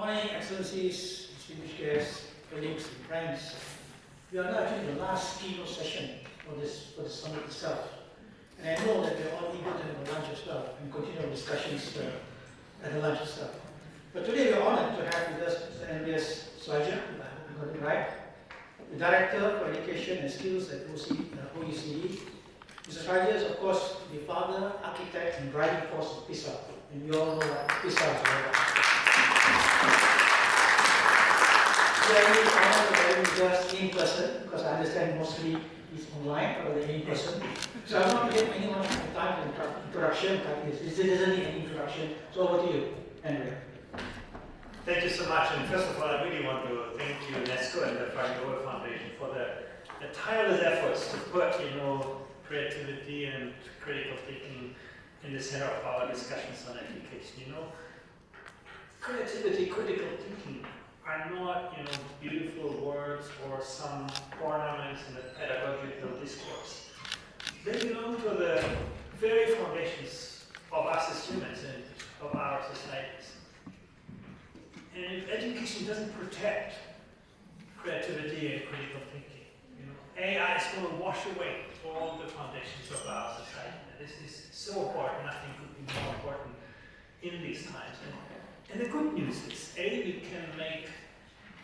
Morning, Excellencies, distinguished guests, colleagues, and friends. We are now actually the last keynote session for this summit itself. And I know that you're all eager to have a lunch as well and continue our discussions at the lunch itself. But today we are honored to have with us Mr. Andreas Schleicher, I hope I got it right, the Director for Education and Skills at OECD. Mr. Schleicher is, of course, the father, architect, and driving force of PISA. And we all know what PISA is all about. So I'm really honored to have him just in person, because I understand mostly he's online rather than in person. So I'm not going to give anyone time for introduction. This isn't any introduction. So over to you, Andrea. Thank you so much. And first of all, I really want to thank UNESCO and the Frank Foundation for the tireless efforts to put, creativity and critical thinking in the center of our discussions on education. Creativity, critical thinking are not, beautiful words or some ornaments in the pedagogical discourse. They belong to the very foundations of us as humans and of our societies. And if education doesn't protect creativity and critical thinking, AI is going to wash away all the foundations of our society. And this is so important. Nothing could be more important in these times. And the good news is, we can make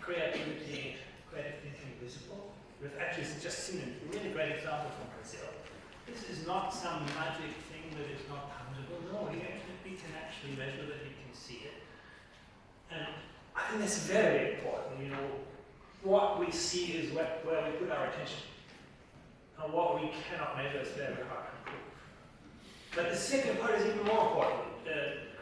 creativity, creative thinking visible. We've actually just seen a really great example from Brazil. This is not some magic thing that is not tangible. No, we can actually measure that, we can see it. And I think that's very important. What we see is where we put our attention. And what we cannot measure is very hard to prove. But the second part is even more important.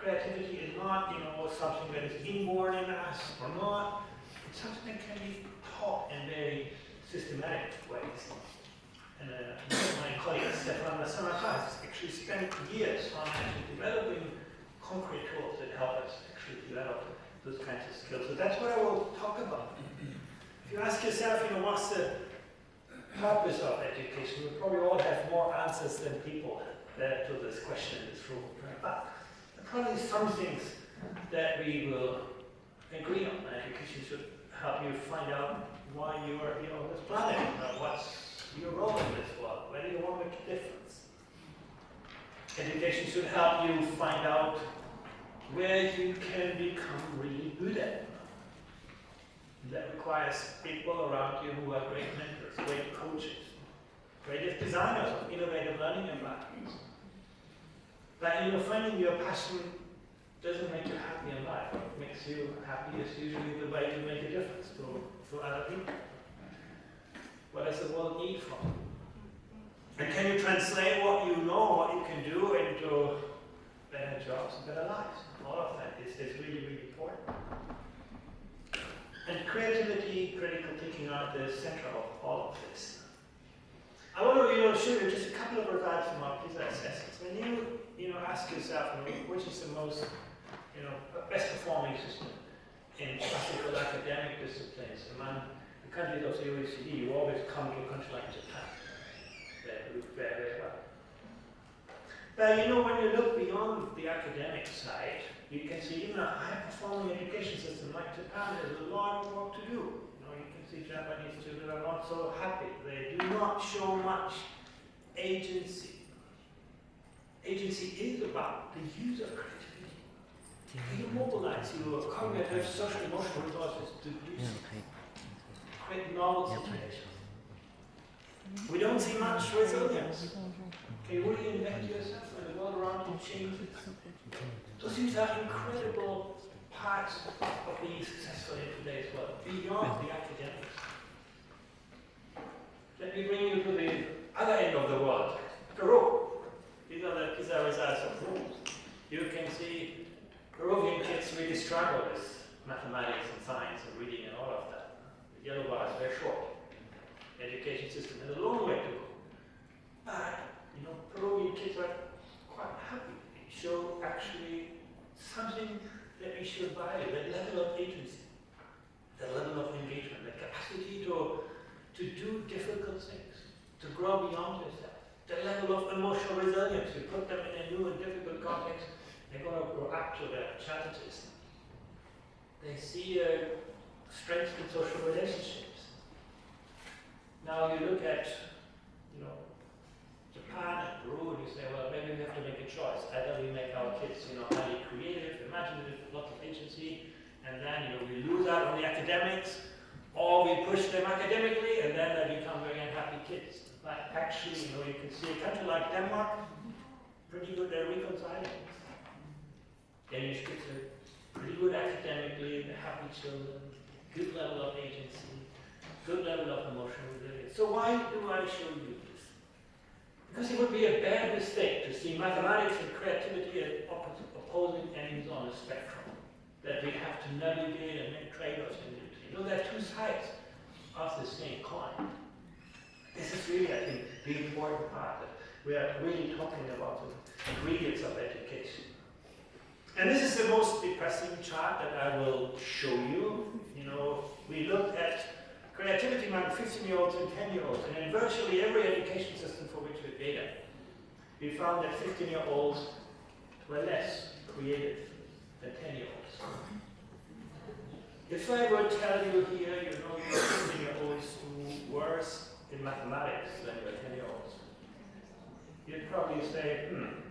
Creativity is not, something that is inborn in us or not. It's something that can be taught in very systematic ways. And my colleague Stefan has actually spent years on actually developing concrete tools that help us actually develop those kinds of skills. So that's what I will talk about. If you ask yourself, what's the purpose of education, we probably all have more answers than people to this question in this room. But there are probably some things that we will agree on. Education should help you find out why you are on this planet, what's your role in this world, where do you want to make a difference. Education should help you find out where you can become really good at. That requires people around you who are great mentors, great coaches, creative designers of innovative learning environments. But finding your passion doesn't make you happy in life. What makes you happy is usually the way to make a difference to other people. What does the world need from you? And can you translate what you know, what you can do into better jobs and better lives? All of that is really, really important. And creativity, critical thinking are at the center of all of this. I want to show you just a couple of results from our PISA assessments. When you ask yourself, which is the most best performing system in classical academic disciplines among the countries of the OECD, you always come to a country like Japan. They do very, very well. But when you look beyond the academic side, you can see even a high-performing education system like Japan, there's a lot of work to do. You can see Japanese children are not so happy. They do not show much agency. Agency is about the use of creativity. You mobilize your cognitive, social, emotional resources to use create novel situations. We don't see much resilience. Can you reinvent yourself when the world around you changes? So these are incredible parts of being successful in today's world, beyond the academics. Let me bring you to the other end of the world, Peru. These are the PISA results of Peru. You can see Peruvian kids really struggle with mathematics and science and reading and all of that. The yellow bar is very short. The education system has a long way to go. But, Peruvian kids are quite happy. They show actually something that we should value, that level of agency, the level of engagement, the capacity to do difficult things, to grow beyond yourself, the level of emotional resilience. You put them in a new and difficult context, they're going to grow up to their challenges. They see strength in social relationships. Now you look at, Japan and Peru, and you say, well, maybe we have to make a choice. Either we make our kids, highly creative, imaginative, lots of agency, and then, we lose out on the academics, or we push them academically, and then they become very unhappy kids. But actually, you can see a country like Denmark, pretty good at reconciling. Danish kids are pretty good academically, they're happy children, good level of agency, good level of emotional resilience. So why do I show you this? Because it would be a bad mistake to see mathematics and creativity as opposing ends on a spectrum that we have to navigate and make trade-offs in between. There are two sides of the same coin. This is really, I think, the important part that we are really talking about the ingredients of education. And this is the most depressing chart that I will show you. We looked at creativity among 15-year-olds and 10-year-olds, and in virtually every education system for which we had data, we found that 15-year-olds were less creative than 10-year-olds. If I would tell you here, your 15-year-olds do worse in mathematics than your 10-year-olds, you'd probably say,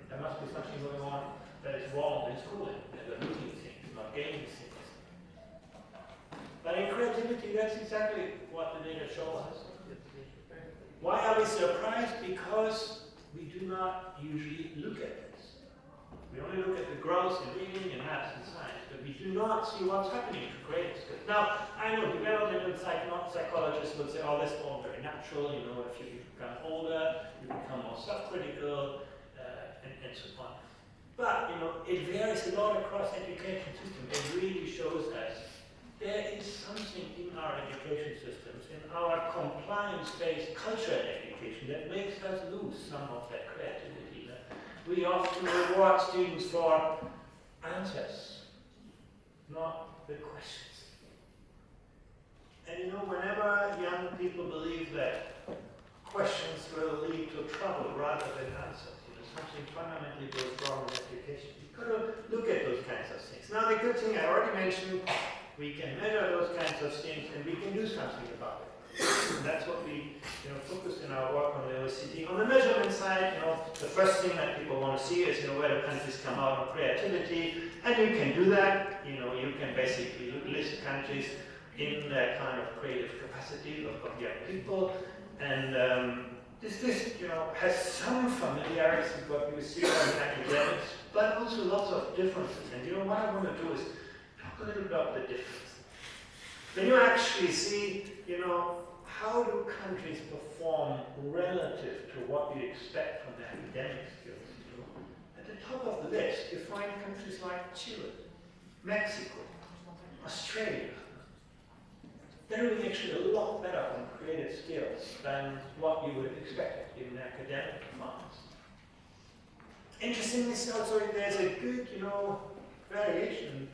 there must be something going on that is wrong in schooling, that we're losing things, not gaining things. But in creativity, that's exactly what the data show us. Why are we surprised? Because we do not usually look at this. We only look at the growth in reading and maths and science, but we do not see what's happening to creative skills. Now, I know developmental psychologists will say, oh, that's all very natural, if you become older, you become more self-critical, and so on. But, it varies a lot across education systems. It really shows us there is something in our education systems, in our compliance-based cultural education, that makes us lose some of that creativity. We often reward students for answers, not the questions. And whenever young people believe that questions will lead to trouble rather than answers, something fundamentally goes wrong in education. You've got to look at those kinds of things. Now, the good thing I already mentioned, we can measure those kinds of things and we can do something about it. And that's what we focus in our work on the OECD. On the measurement side, the first thing that people want to see is where do countries come out on creativity, and you can do that. You can basically list countries in that kind of creative capacity of young people, and this has some familiarity with what we see in academics, but also lots of differences. And what I want to do is talk a little about the difference. When you actually see, how do countries perform relative to what you expect from their academic skills? At the top of the list, you find countries like Chile, Mexico, Australia. They're doing actually a lot better on creative skills than what you would have expected in academic performance. Interestingly, also there's a good, variation in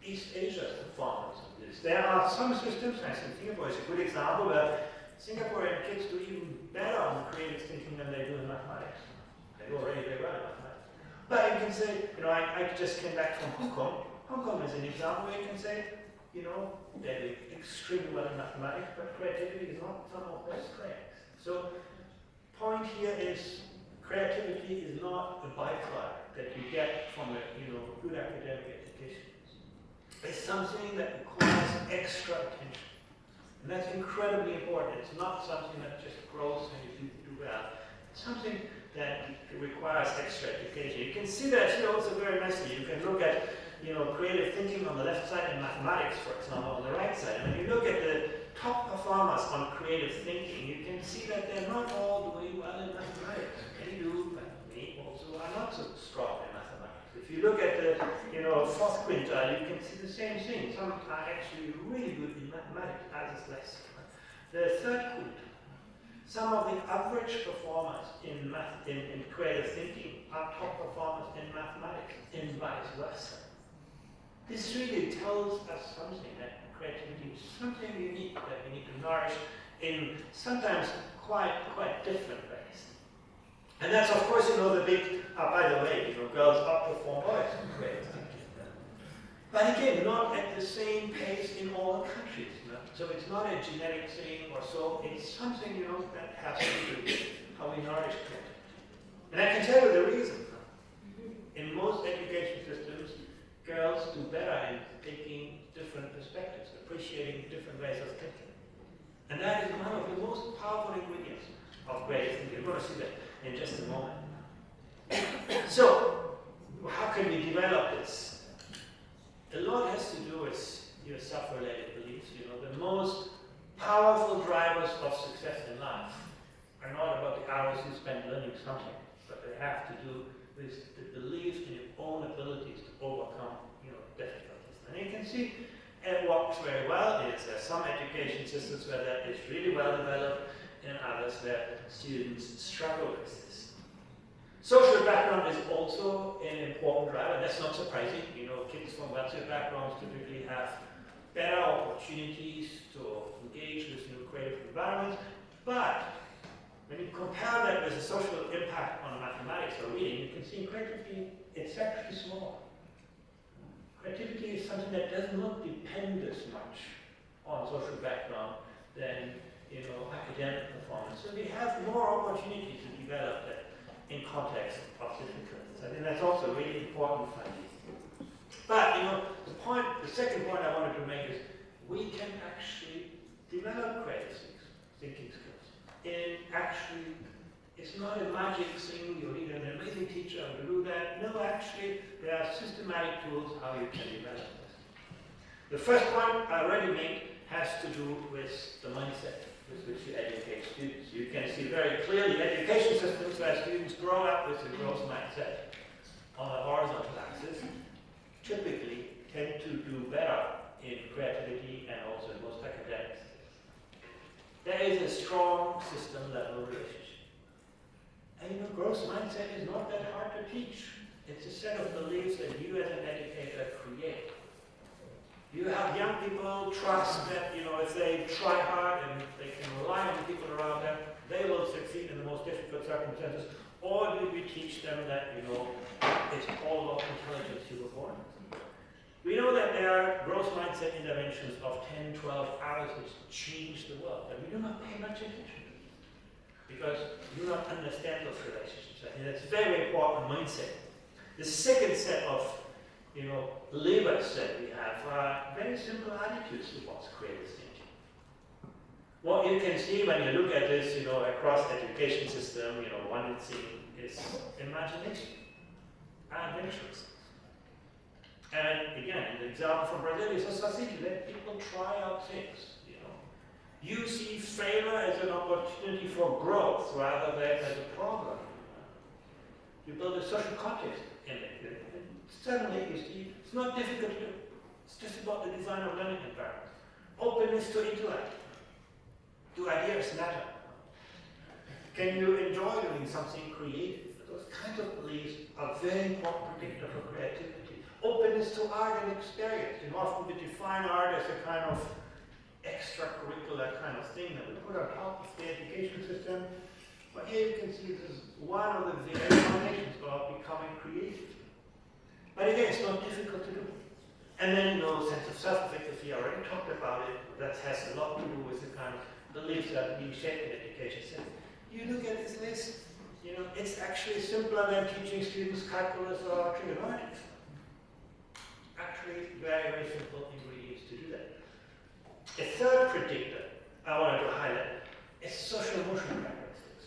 East Asia's performance of this. There are some systems, I think Singapore is a good example, where Singaporean kids do even better on creative thinking than they do in mathematics. They do already very well in mathematics. But you can say, I just came back from Hong Kong. Hong Kong is an example where you can say, they're doing extremely well in mathematics, but creativity is not some of their strengths. So, point here is creativity is not a byproduct that you get from a good academic education. It's something that requires extra attention. And that's incredibly important. It's not something that just grows and you do well. It's something that requires extra education. You can see that here also very nicely. You can look at creative thinking on the left side and mathematics, for example, on the right side. And when you look at the top performers on creative thinking, you can see that they're not all doing well in mathematics. They do, but many also are not so strong in mathematics. If you look at the fourth quintile, you can see the same thing. Some are actually really good in mathematics, others less. The third quintile, some of the average performers in creative thinking are top performers in mathematics, and vice versa. This really tells us something, that creativity is something unique that we need to nourish in sometimes quite different ways. And that's of course, the big, by the way, girls outperform boys in creative thinking. But again, not at the same pace in all countries. You know? So it's not a genetic thing or so, it's something, you know, that has to do with how we nourish creativity. And I can tell you the reason. In most education systems, girls do better in taking different perspectives, appreciating different ways of thinking. And that is one of the most powerful ingredients of creative thinking. We're going to see that in just a moment. So, how can we develop this? A lot has to do with your self-related beliefs. You know, the most powerful drivers of success in life are not about the hours you spend learning something, but they have to do with the belief in your own abilities to overcome, you know, difficulties. And you can see it works very well. There are some education systems where that is really well developed, and others where students struggle with this. Social background is also an important driver. That's not surprising. You know, kids from wealthier backgrounds typically have better opportunities to engage with new creative environments. But when you compare that with the social impact on mathematics or reading, you can see creativity, it's actually small. Creativity is something that does not depend as much on social background than, you know, academic performance. So we have more opportunity to develop that in context of difficulties. I think that's also a really important finding. But, you know, the second point I wanted to make is we can actually develop creative thinking skills. It's not a magic thing, you need an amazing teacher to do that. No, actually, there are systematic tools how you can develop this. The first point I already made has to do with the mindset with which you educate students. You can see very clearly education systems where students grow up with a growth mindset on the horizontal axis typically tend to do better in creativity and also in most academic skills. There is a strong system-level relationship. And you know, growth mindset is not that hard to teach. It's a set of beliefs that you as an educator create. You have young people trust that, you know, if they try hard and they can rely on the people around them, they will succeed in the most difficult circumstances. Or do we teach them that, you know, it's all about intelligence you were born with? We know that there are growth mindset interventions of 10, 12 hours which change the world, and we do not pay much attention to them because we do not understand those relationships. I think that's a very important mindset. The second set of, you know, levers that we have are very simple attitudes towards creative thinking. What you can see when you look at this, you know, across education system, you know, one thing is imagination and adventurous. And again, in the example from Brazil is society, let people try out things, you know. You see failure as an opportunity for growth rather than as a problem. You build a social context in it. And suddenly you see it's not difficult to do. It's just about the design of learning environments. Openness to intellect. Do ideas matter? Can you enjoy doing something creative? Those kinds of beliefs are very important predictor for creativity. Openness to art and experience. You know, often we define art as a kind of extracurricular kind of thing that we put on top of the education system. But here you can see this is one of the very foundations of becoming creative. But again, it's not difficult to do. And then, you know, sense of self-efficacy, I already talked about it. That has a lot to do with the kind of beliefs that are being shaped in education system. You look at this list, you know, it's actually simpler than teaching students calculus or trigonometry. Actually, very, very simple ingredients to do that. A third predictor I wanted to highlight is social emotional characteristics.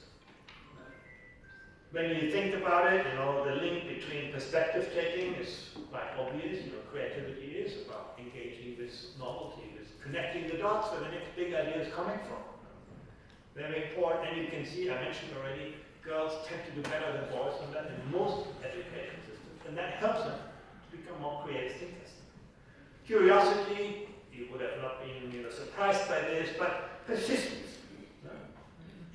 When you think about it, you know, the link between perspective taking is quite obvious. You know, creativity is about engaging with novelty, with connecting the dots where the next big idea is coming from. Very important, and you can see, I mentioned already, girls tend to do better than boys on that in most education systems, and that helps them become more creative thinkers. Curiosity, you would have not been, you know, surprised by this, but persistence.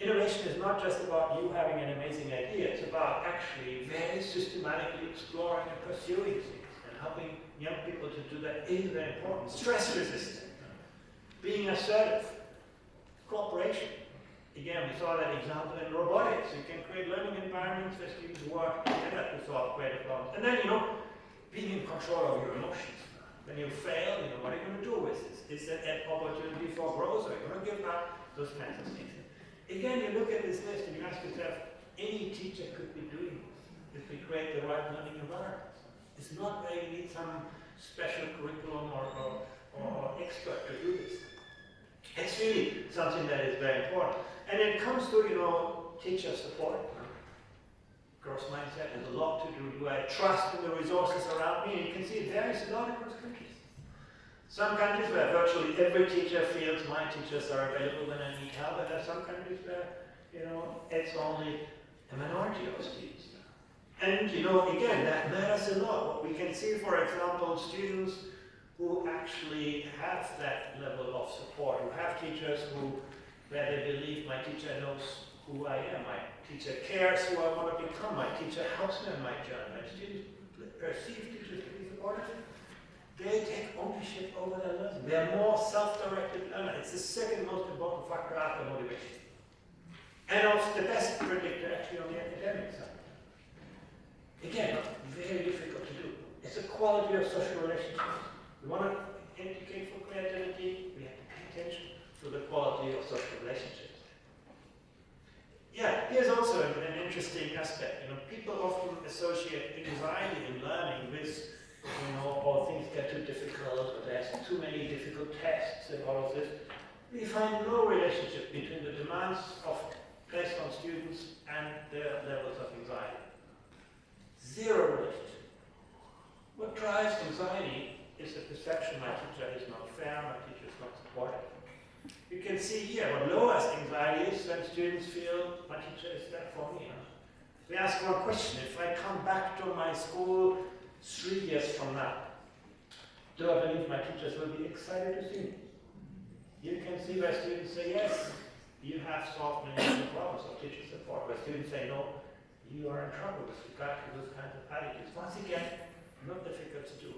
Innovation is not just about you having an amazing idea, it's about actually very systematically exploring and pursuing things, and helping young people to do that is very important. Stress resistant, being assertive, cooperation. Again, we saw that example in robotics. You can create learning environments where students work together to solve creative problems. And then, you know, being in control of your emotions. When you fail, what are you going to do with this? Is that an opportunity for growth? Are you going to give up? Those kinds of things. Again, you look at this list and you ask yourself, any teacher could be doing this if we create the right learning environment. It's not that you need some special curriculum or expert to do this. It's really something that is very important. And it comes to, teacher support. Growth mindset has a lot to do. Do I trust in the resources around me? And you can see it varies a lot across countries. Some countries where virtually every teacher feels my teachers are available when I need help, and there are some countries where, it's only a minority of students. And, again, that matters a lot. What we can see, for example, students who actually have that level of support, who have teachers where they believe my teacher knows who I am, my teacher cares who I want to become, my teacher helps me on my journey, my students perceive teachers to be supportive, they take ownership over their learning. They're more self-directed learner. It's the second most important factor after motivation. And also the best predictor actually on the academic side. Again, very difficult to do. It's the quality of social relationships. We want to educate for creativity, we have to pay attention to the quality of social relationships. Yeah, here's also an interesting aspect. People often associate anxiety in learning with, all things get too difficult, or there's too many difficult tests and all of this. We find no relationship between the demands placed on students and their levels of anxiety. Zero relationship. What drives anxiety is the perception my teacher is not fair, my teacher is not supportive. You can see here what lowers anxiety is when students feel my teacher is there for me. We ask one question: if I come back to my school 3 years from now, do I believe my teachers will be excited to see me? You can see where students say yes, you have solved many of the problems of teacher support. Where students say no, you are in trouble with regard to those kinds of attitudes. Once again, not difficult to do.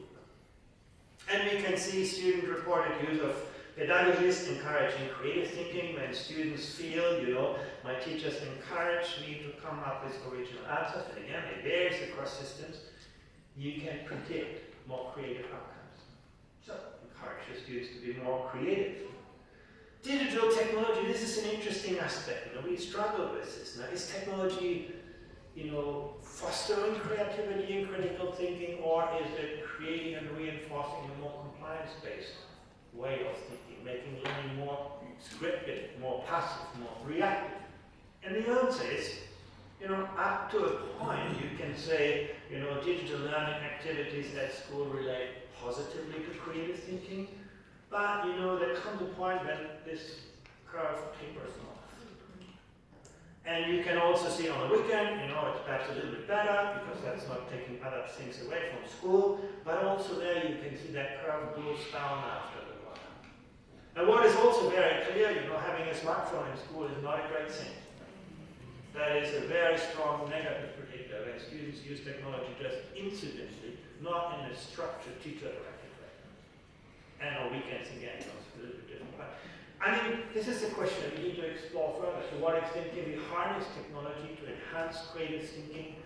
And we can see student-reported use of pedagogies encouraging creative thinking when students feel, my teachers encourage me to come up with original answers. And again, it varies across systems. You can predict more creative outcomes. So, encourage your students to be more creative. Digital technology, this is an interesting aspect. We struggle with this. Now, is technology, fostering creativity and critical thinking, or is it creating and reinforcing a more compliance-based way of thinking, making learning more scripted, more passive, more reactive? And the answer is, up to a point, you can say, digital learning activities at school relate positively to creative thinking, but, there comes a point when this curve tapers off. And you can also see on the weekend, it's perhaps a little bit better because that's not taking other things away from school, but also there you can see that curve goes down after the while. And what is also very clear, having a smartphone in school is not a great thing. That is a very strong negative predictor when students use technology just incidentally, not in a structured teacher-directed way. And on weekends again, it's a little bit different. But this is a question that we need to explore further. To what extent can we harness technology to enhance creative thinking,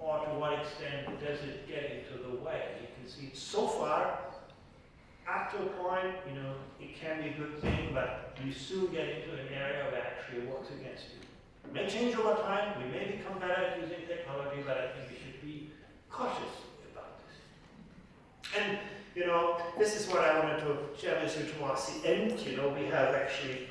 or to what extent does it get into the way? You can see so far, up to a point, it can be a good thing, but you soon get into an area where it actually works against you. It may change over time, we may become better at using technology, but I think we should be cautious about this. And this is what I wanted to share with you towards the end. We have actually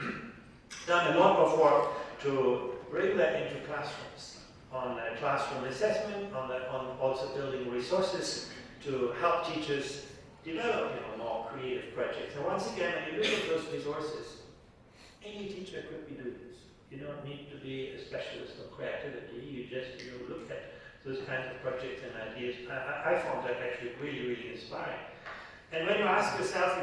done a lot of work to bring that into classrooms, on classroom assessment, on also building resources to help teachers develop more creative projects. And once again, when you look at those resources, any teacher could be doing this. You don't need to be a specialist on creativity. You just look at those kinds of projects and ideas. I found that actually really, really inspiring. And when you ask yourself,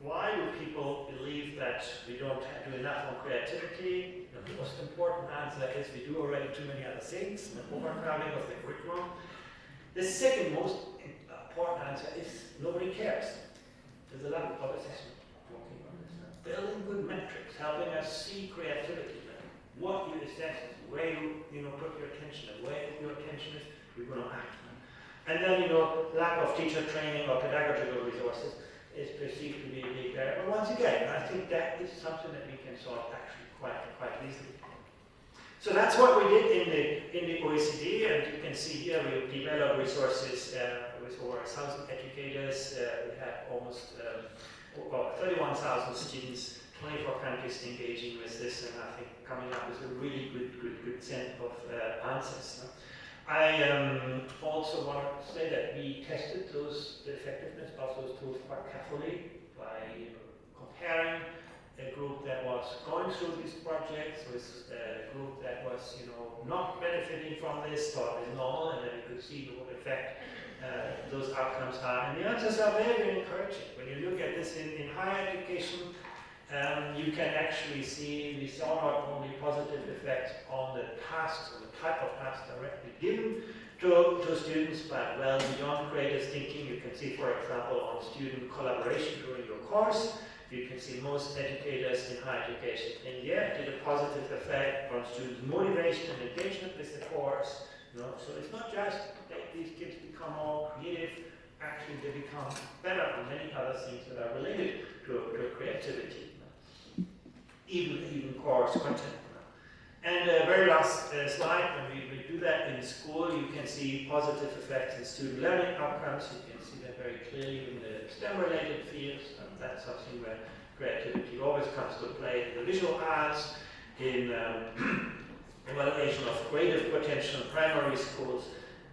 why do people believe that we don't do enough on creativity? The most important answer is we do already too many other things, an overcrowding of the curriculum. The second most important answer is nobody cares. There's a lot of assessment working on this. Building good metrics, helping us see creativity, what you assess, where you put your attention, and where your attention is, we're going to act. And then, lack of teacher training or pedagogical resources is perceived to be a big barrier. But once again, I think that is something that we can solve actually quite easily. So that's what we did in the OECD, and you can see here we developed resources with over 1,000 educators. We have almost 31,000 students, 24 countries engaging with this, and I think coming up with a really good set of answers. No? I also want to say that we tested the effectiveness of those tools quite carefully by comparing a group that was going through these projects with a group that was, not benefiting from this, thought is normal, and then you could see what effect those outcomes are. And the answers are very encouraging. When you look at this in higher education, you can actually see we saw not only positive effects on the tasks, or the type of tasks directly given to students, but well beyond creative thinking. You can see, for example, on student collaboration during your course. You can see most educators in higher education in India did a positive effect on students' motivation and engagement with the course. So it's not just that these kids become more creative, actually they become better on many other things that are related to creativity, even course content. And very last slide, when we do that in school, you can see positive effects in student learning outcomes. You can see that very clearly in the STEM-related fields. That's something where creativity always comes to play. In the visual arts, in evaluation of creative potential in primary schools,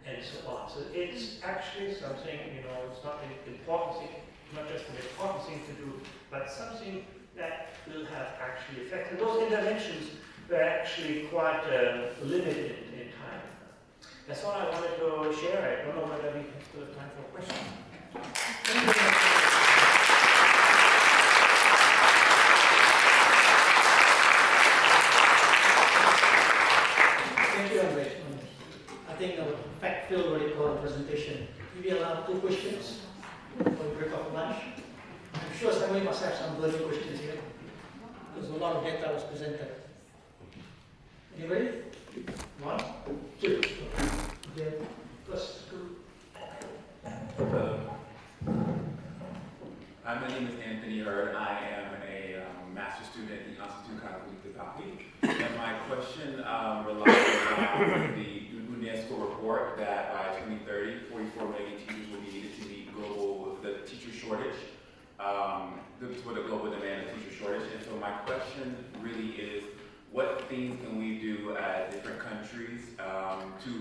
and so on. So it's actually something, it's not an important thing, not just an important thing to do, but something that will have actually effect. And those interventions were actually quite limited in time. That's all I wanted to share. I don't know whether we still have time for questions. Thank you very much. Thank you, Andreas. I think the fact-filled, what you call, presentation. Maybe allow 2 questions for the break of lunch. I'm sure somebody must have some burning questions here, because a lot of data was presented. Anybody? 1, 2. Okay. First. My name is Anthony Hurd. I am a master's student at the Institute Catholique de Paris. And my question relies on the UNESCO report that by 2030, 44 million teachers will be needed to meet the teacher shortage, for the global demand of teacher shortage. And so my question really is, what things can we do as different countries to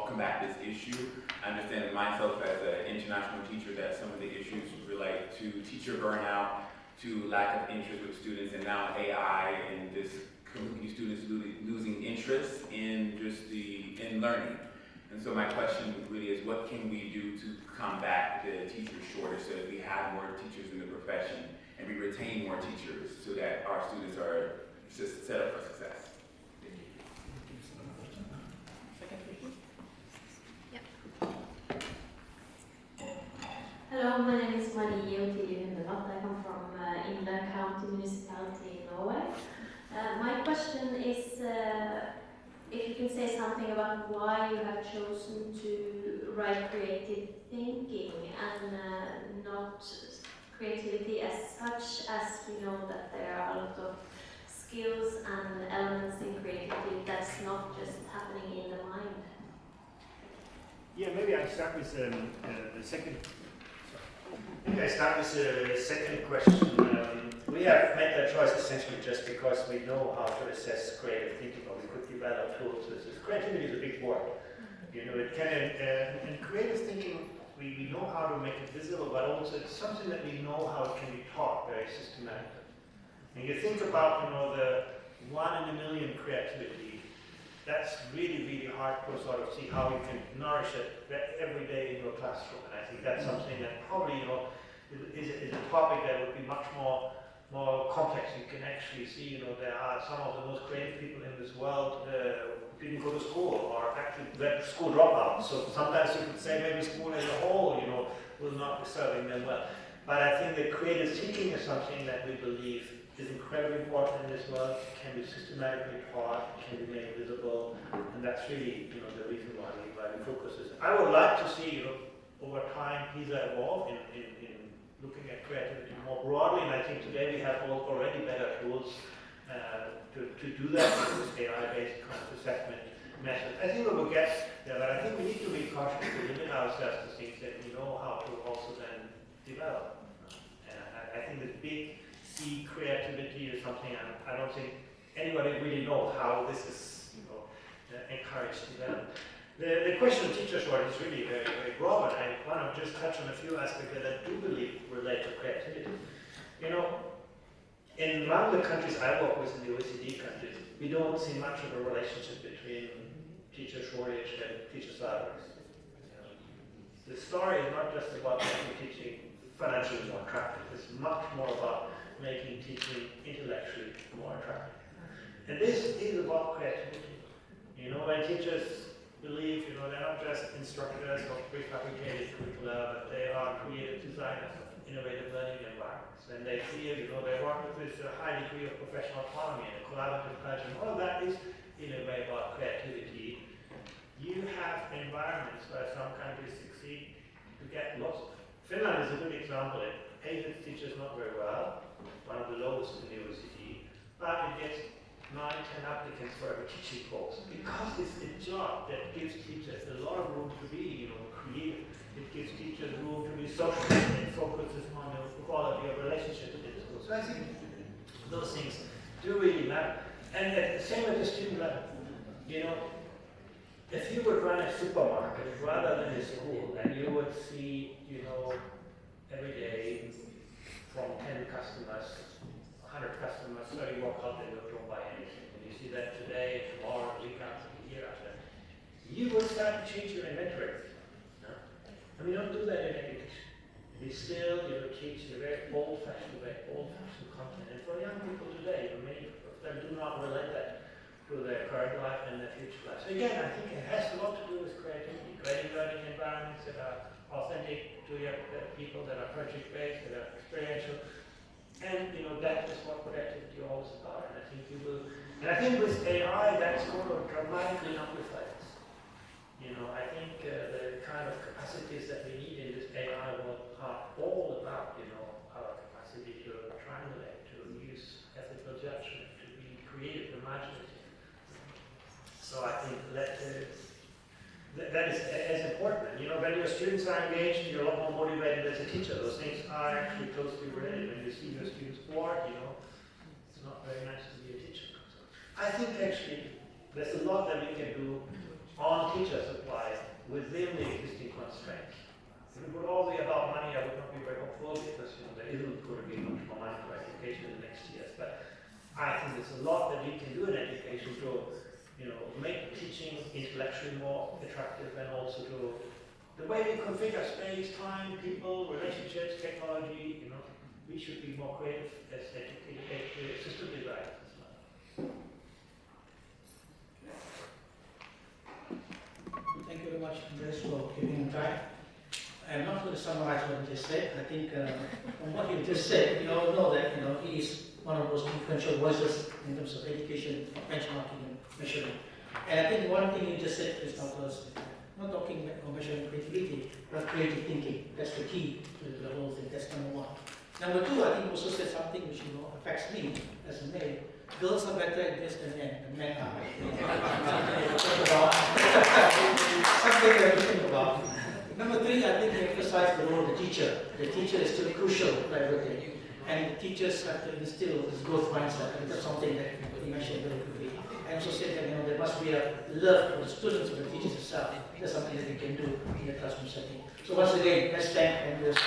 combat this issue? I understand myself as an international teacher that some of the issues relate to teacher burnout, to lack of interest with students, and now AI and this students losing interest in in learning. And so my question really is, what can we do to combat the teacher shortage so that we have more teachers in the profession and we retain more teachers so that our students are set up for success? Hello, my name is Marie Otilien. I come from Inland County Municipality in Norway. My question is if you can say something about why you have chosen to write creative thinking and not creativity as such, as we know that there are a lot of skills and elements in creativity that's not just happening in the mind. Yeah, maybe I start with the second. Maybe I start with the second question. We have made that choice essentially just because we know how to assess creative thinking, or we could develop tools. Creativity is a big word. It can, in creative thinking, we know how to make it visible, but also it's something that we know how it can be taught very systematically. And you think about, the 1 in a million creativity, that's really, really hard to sort of see how you can nourish it every day in your classroom. And I think that's something that probably, is a topic that would be much more complex. You can actually see, there are some of the most creative people in this world didn't go to school, or actually went school dropouts. So sometimes you could say maybe school as a whole, will not be serving them well. But I think that creative thinking is something that we believe is incredibly important in this world. It can be systematically taught, it can be made visible, and that's really, the reason why we focus this. I would like to see, over time, PISA evolve in looking at creativity more broadly, and I think today we have already better tools to do that with this AI-based kind of assessment method. I think we will get there, but I think we need to be cautious to limit ourselves to things that we know how to also then develop. And I think the big C creativity is something I don't think anybody really knows how this is, encouraged development. The question of teacher shortage is really very, very broad, and I want to just touch on a few aspects that I do believe relate to creativity. In among the countries I work with in the OECD countries, we don't see much of a relationship between teacher shortage and teacher salaries. The story is not just about making teaching financially more attractive, it's much more about making teaching intellectually more attractive. And this is about creativity. When teachers believe, they're not just instructors of prefabricated curricula, but they are creative designers of innovative learning environments. And they feel, they work with this high degree of professional autonomy and a collaborative culture. And all of that is, in a way, about creativity. You have environments where some countries succeed to get lots of. Finland is a good example. It pays its teachers not very well, one of the lowest in the OECD, but it gets 9-10 applicants for every teaching course, because it's a job that gives teachers a lot of room to be, creative. It gives teachers room to be social and focuses on the quality of relationships in the school. So I think those things do really matter. And the same at the student level. If you would run a supermarket rather than a school, and you would see, every day from 10 customers, 100 customers, 30 walk out and don't buy anything. And you see that today, tomorrow, the week after, the year after. You will start to change your inventory. And we don't do that in education. We still, teach the very old-fashioned content. And for young people today, many of them do not relate that to their current life and their future life. So again, I think it has a lot to do with creativity, creating learning environments that are authentic to your people, that are project-based, that are experiential. And that is what creativity is all about. And I think I think with AI, that's going to dramatically amplify this. I think the kind of capacities that we need in this AI world are all about, our capacity to triangulate, to use ethical judgment, to be creative, imaginative. So I think that is as important. When your students are engaged, you're a lot more motivated as a teacher. Those things are actually closely related. When you see your students bored, it's not very nice to be a teacher. So I think actually there's a lot that we can do on teacher supply within the existing constraints. If it would all be about money, I would not be very hopeful, because there isn't going to be much more money for education in the next years. But I think there's a lot that we can do in education to make teaching intellectually more attractive, and also to the way we configure space, time, people, relationships, technology. We should be more creative as system designers as well. Thank you very much, Andreas, for giving time. I'm not going to summarize what you just said. I think from what you just said, we all know that he is one of those influential voices in terms of education, benchmarking, and measuring. And I think one thing you just said is not talking about measuring creativity, but creative thinking. That's the key to the whole thing. That's number one. Number two, I think also said something which affects me as a male. Girls are better at this than men are. Something we have to think about. Number three, I think we emphasize the role of the teacher. The teacher is still crucial for everything. And the teachers have to instill this growth mindset. And that's something that you mentioned very quickly. And also said that there must be a love for the students and the teachers itself. That's something that we can do in the classroom setting. So once again, let's thank Andreas.